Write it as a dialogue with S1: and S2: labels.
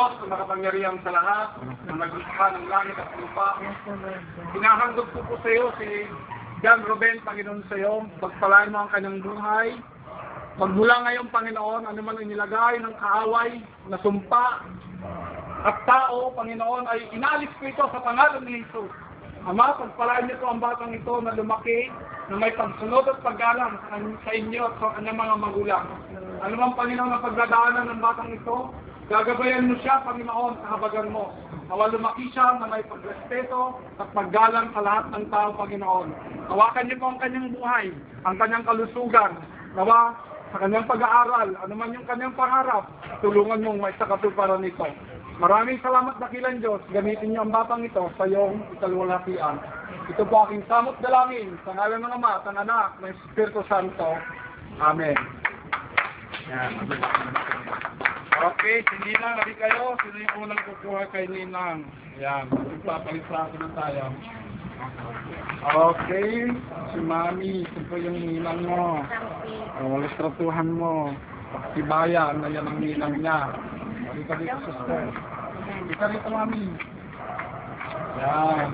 S1: Diyos na makapangyarihan sa lahat, na naglikha ng langit at lupa. Hinahandog po sa iyo si John Ruben, Panginoon sa iyo. Pagpalain mo ang kanyang buhay. Magmula ngayon, Panginoon, ano man inilagay ng kaaway, na sumpa, at tao, Panginoon, ay inalis ko ito sa pangalan ni Jesus. Ama, pagpalain niyo ang batang ito na lumaki, na may pagsunod at paggalang sa inyo at sa kanyang mga magulang. Ano man, Panginoon, ang pagdadaanan ng batang ito, gagabayan mo siya, Panginoon, sa habagan mo. Nawa lumaki siya na may pagrespeto at paggalang sa lahat ng tao, Panginoon. Hawakan niyo po ang kanyang buhay, ang kanyang kalusugan. Nawa, sa kanyang pag-aaral, ano man yung kanyang pangarap, tulungan mong may sakatuparan nito. Maraming salamat, dakilang Diyos. Gamitin niyo ang batang ito sa iyong ikalwalhatian. Ito po aking samot dalangin sa ngalan ng Ama, ng Anak, ng Espiritu Santo. Amen. Yan. Okay, si Ninang, hindi kayo. Sino yung unang kukuha kay Ninang? Yan, magpapalisa ako na tayo. Okay, si Mami, ito po yung Ninang mo. Walang tratuhan mo. Pakibayan na yan ang Ninang niya. Halika dito, sister. Halika dito, Mami. Yan.